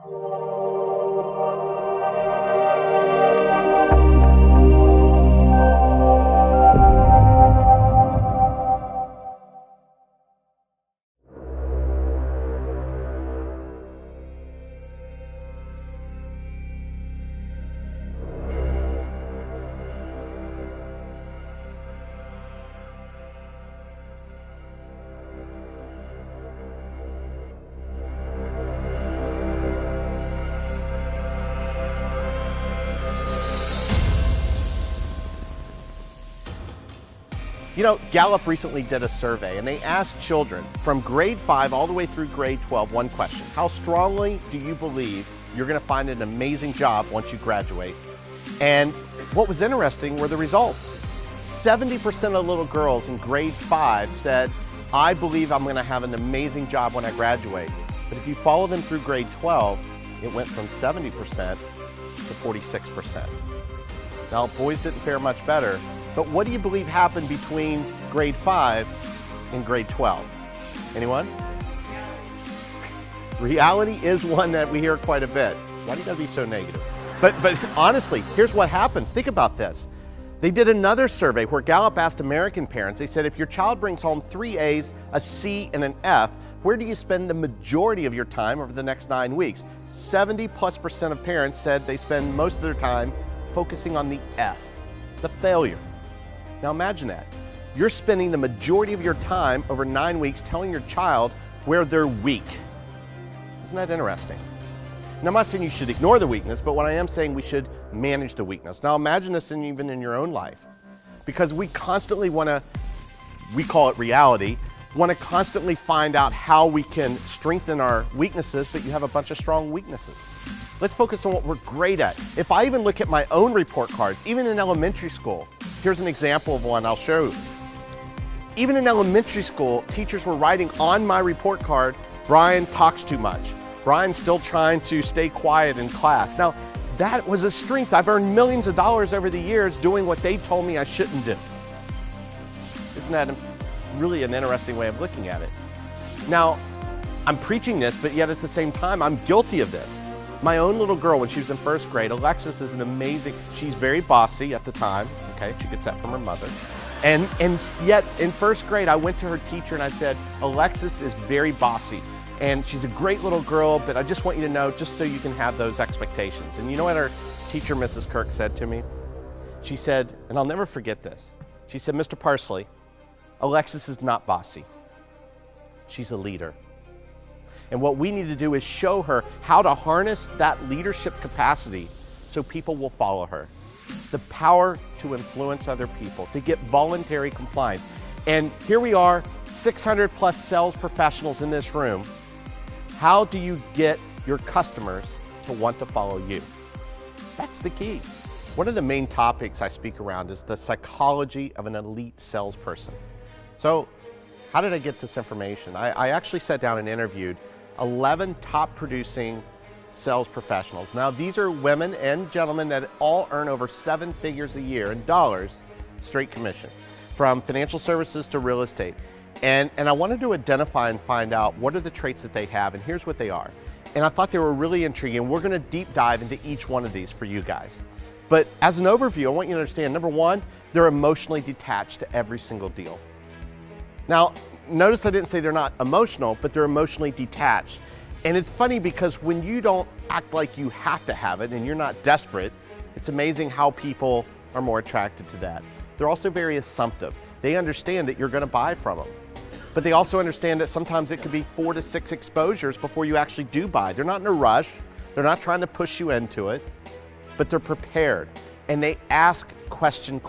You know, Gallup recently did a survey and they asked children from grade 5 all the way through grade 12 one question: how strongly do you believe you're going to find an amazing job once you graduate? And what was interesting were the results. 70% of little girls in grade 5 said, I believe I'm going to have an amazing job when I graduate. But if you follow them through grade 12, it went from 70% to 46%. Now, boys didn't fare much better. But what do you believe happened between grade 5 and grade 12? Anyone? Reality is one that we hear quite a bit. Why do you gotta be so negative? But honestly, here's what happens. Think about this. They did another survey where Gallup asked American parents, they said, if your child brings home 3 A's, a C, and an F, where do you spend the majority of your time over the next 9 weeks? 70+% of parents said they spend most of their time focusing on the F, the failure. Now imagine that. You're spending the majority of your time over 9 weeks telling your child where they're weak. Isn't that interesting? Now I'm not saying you should ignore the weakness, but what I am saying, we should manage the weakness. Now imagine this even in your own life, because we constantly we call it reality, want to constantly find out how we can strengthen our weaknesses, but you have a bunch of strong weaknesses. Let's focus on what we're great at. If I even look at my own report cards, even in elementary school, here's an example of one I'll show you. Even in elementary school, teachers were writing on my report card, Brian talks too much. Brian's still trying to stay quiet in class. Now, that was a strength. I've earned millions of dollars over the years doing what they told me I shouldn't do. Isn't that really an interesting way of looking at it? Now, I'm preaching this, but yet at the same time, I'm guilty of this. My own little girl, when she was in first grade, Alexis is an amazing, she's very bossy at the time, okay? She gets that from her mother. And yet in first grade, I went to her teacher and I said, Alexis is very bossy and she's a great little girl, but I just want you to know, just so you can have those expectations. And you know what her teacher, Mrs. Kirk, said to me? She said, and I'll never forget this, she said, Mr. Parsley, Alexis is not bossy. She's a leader. And what we need to do is show her how to harness that leadership capacity so people will follow her. The power to influence other people, to get voluntary compliance. And here we are, 600 plus sales professionals in this room. How do you get your customers to want to follow you? That's the key. One of the main topics I speak around is the psychology of an elite salesperson. So how did I get this information? I actually sat down and interviewed 11 top producing sales professionals. Now these are women and gentlemen that all earn over 7 figures a year in dollars, straight commission, from financial services to real estate. And I wanted to identify and find out what are the traits that they have, and here's what they are. And I thought they were really intriguing. We're gonna deep dive into each one of these for you guys. But as an overview, I want you to understand, number one, they're emotionally detached to every single deal. Now, notice I didn't say they're not emotional, but they're emotionally detached. And it's funny because when you don't act like you have to have it and you're not desperate, it's amazing how people are more attracted to that. They're also very assumptive. They understand that you're going to buy from them. But they also understand that sometimes it could be 4 to 6 exposures before you actually do buy. They're not in a rush. They're not trying to push you into it, but they're prepared. And they ask questions.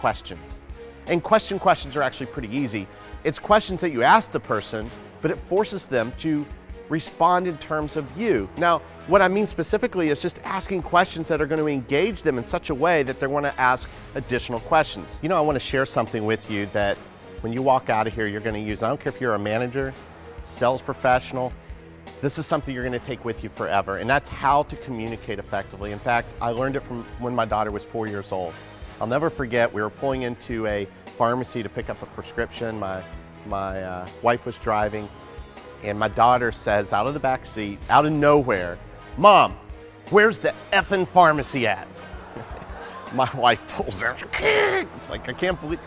And questions are actually pretty easy. It's questions that you ask the person, but it forces them to respond in terms of you. Now, what I mean specifically is just asking questions that are going to engage them in such a way that they're going to ask additional questions. You know, I want to share something with you that when you walk out of here, you're going to use. I don't care if you're a manager, sales professional, this is something you're going to take with you forever, and that's how to communicate effectively. In fact, I learned it from when my daughter was 4 years old. I'll never forget, we were pulling into a pharmacy to pick up a prescription. My wife was driving, and my daughter says out of the back seat, out of nowhere, Mom, Where's the effing pharmacy at? My wife pulls her. It's like, I can't believe,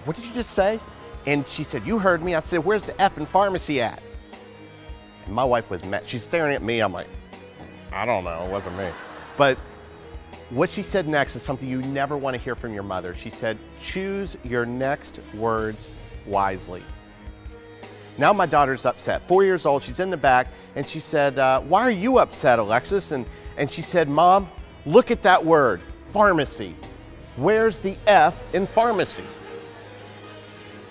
what did you just say? And she said, you heard me. I said, where's the effing pharmacy at? And my wife was mad. She's staring at me. I'm like, I don't know, it wasn't me. But what she said next is something you never want to hear from your mother. She said, choose your next words wisely. Now my daughter's upset, 4 years old, she's in the back, and she said, why are you upset, Alexis? And she said, Mom, look at that word, pharmacy. Where's the F in pharmacy?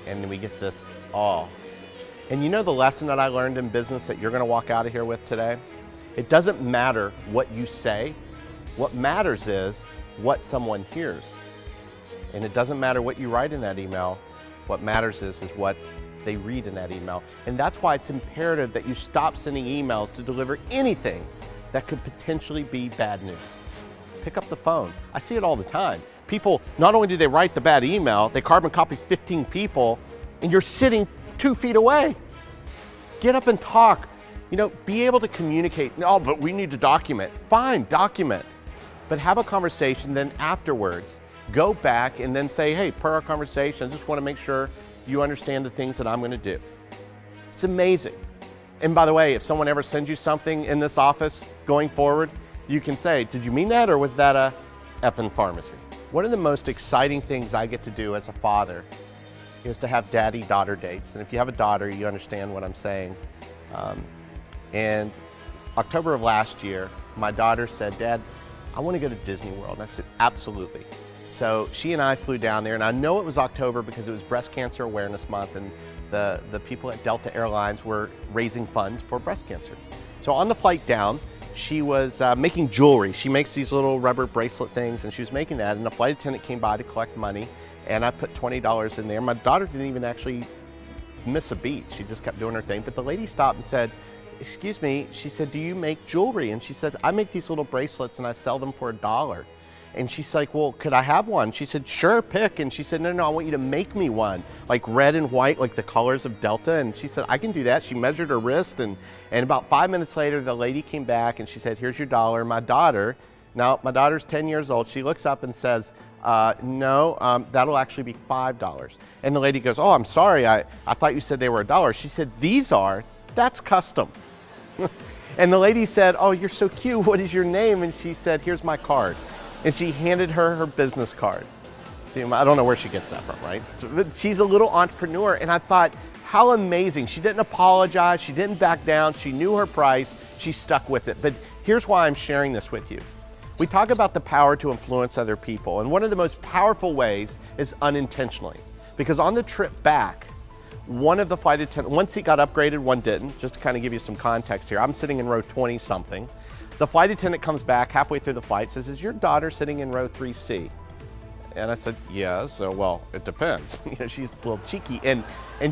And then we get this awe. And you know the lesson that I learned in business that you're gonna walk out of here with today? It doesn't matter what you say. What matters is what someone hears. And it doesn't matter what you write in that email. What matters is what they read in that email. And that's why it's imperative that you stop sending emails to deliver anything that could potentially be bad news. Pick up the phone. I see it all the time. People, not only do they write the bad email, they carbon copy 15 people, and you're sitting 2 feet away. Get up and talk. You know, be able to communicate. No, but we need to document. Fine, document. But have a conversation, then afterwards, go back and then say, hey, per our conversation, I just want to make sure you understand the things that I'm going to do. It's amazing. And by the way, if someone ever sends you something in this office going forward, you can say, did you mean that, or was that a effing pharmacy? One of the most exciting things I get to do as a father is to have daddy-daughter dates. And if you have a daughter, you understand what I'm saying. And October of last year, my daughter said, Dad, I want to go to Disney World. And I said, absolutely. So she and I flew down there, and I know it was October because it was Breast Cancer Awareness Month, and the people at Delta Airlines were raising funds for breast cancer. So on the flight down, she was making jewelry. She makes these little rubber bracelet things, and she was making that, and the flight attendant came by to collect money, and I put $20 in there. My daughter didn't even actually miss a beat. She just kept doing her thing, but the lady stopped and said, excuse me, she said, do you make jewelry? And she said, I make these little bracelets and I sell them for $1. And she's like, well, could I have one? She said, sure, pick. And she said, no, I want you to make me one, like red and white, like the colors of Delta. And she said, I can do that. She measured her wrist, and about 5 minutes later, the lady came back and she said, here's your $1. My daughter, now my daughter's 10 years old, she looks up and says, no, that'll actually be $5. And the lady goes, oh, I'm sorry, I thought you said they were $1. She said, that's custom. And the lady said, oh, you're so cute, what is your name? And she said, here's my card. And she handed her her business card. See, I don't know where she gets that from, right? So, but she's a little entrepreneur, and I thought, how amazing. She didn't apologize, she didn't back down, she knew her price, she stuck with it. But here's why I'm sharing this with you. We talk about the power to influence other people, and one of the most powerful ways is unintentionally. Because on the trip back, one of the flight attendants, one seat got upgraded, one didn't, just to kind of give you some context here. I'm sitting in row 20 something. The flight attendant comes back halfway through the flight, says, is your daughter sitting in row 3C? And I said, yes, well, it depends. You know, she's a little cheeky. And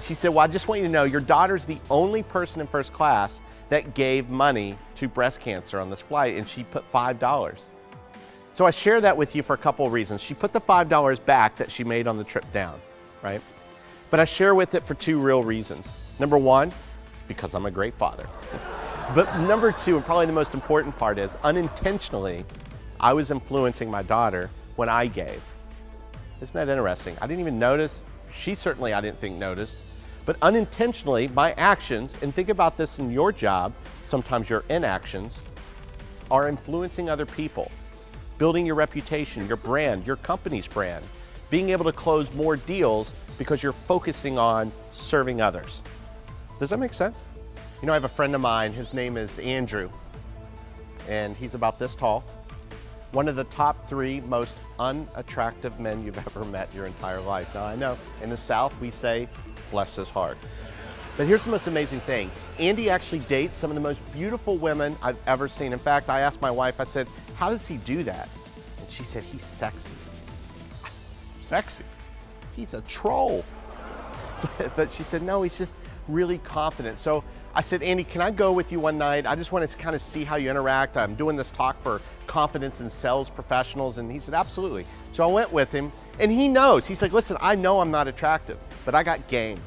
she said, well, I just want you to know your daughter's the only person in first class that gave money to breast cancer on this flight, and she put $5. So I share that with you for a couple of reasons. She put the $5 back that she made on the trip down, right? But I share with it for two real reasons. Number one, because I'm a great father. But number two, and probably the most important part, is unintentionally, I was influencing my daughter when I gave. Isn't that interesting? I didn't even notice. She certainly, I didn't think, noticed. But unintentionally, my actions, and think about this in your job, sometimes your inactions, are influencing other people, building your reputation, your brand, your company's brand, being able to close more deals because you're focusing on serving others. Does that make sense? You know, I have a friend of mine, his name is Andrew, and he's about this tall. One of the top 3 most unattractive men you've ever met your entire life. Now I know, in the South we say, bless his heart. But here's the most amazing thing. Andy actually dates some of the most beautiful women I've ever seen. In fact, I asked my wife, I said, how does he do that? And she said, he's sexy. I said, sexy? He's a troll. But she said, no, he's just really confident. So I said, Andy, can I go with you one night? I just want to kind of see how you interact. I'm doing this talk for confidence in sales professionals. And he said, absolutely. So I went with him, and he knows. He's like, listen, I know I'm not attractive, but I got game.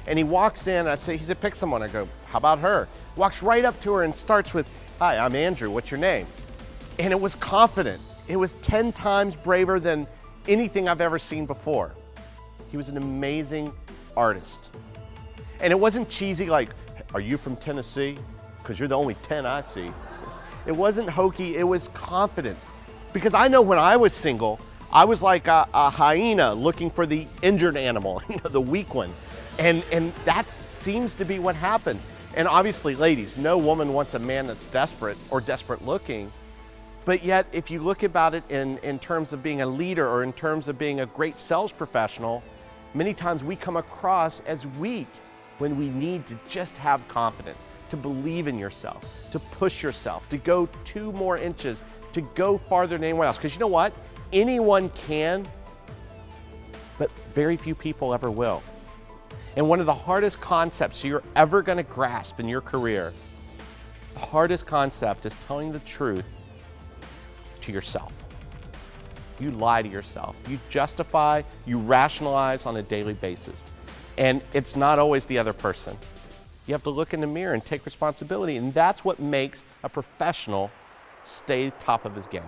And he walks in, and he said, pick someone. I go, how about her? Walks right up to her and starts with, hi, I'm Andrew, what's your name? And it was confident. It was 10 times braver than anything I've ever seen before. He was an amazing artist. And it wasn't cheesy like, are you from Tennessee? Because you're the only 10 I see. It wasn't hokey, it was confidence. Because I know when I was single, I was like a hyena looking for the injured animal, the weak one. And that seems to be what happens. And obviously, ladies, no woman wants a man that's desperate or desperate looking. But yet, if you look about it in terms of being a leader or in terms of being a great sales professional, many times we come across as weak when we need to just have confidence, to believe in yourself, to push yourself, to go 2 more inches, to go farther than anyone else. Because you know what? Anyone can, but very few people ever will. And one of the hardest concepts you're ever going to grasp in your career, the hardest concept is telling the truth to yourself. You lie to yourself. You justify, you rationalize on a daily basis. And it's not always the other person. You have to look in the mirror and take responsibility. And that's what makes a professional stay top of his game.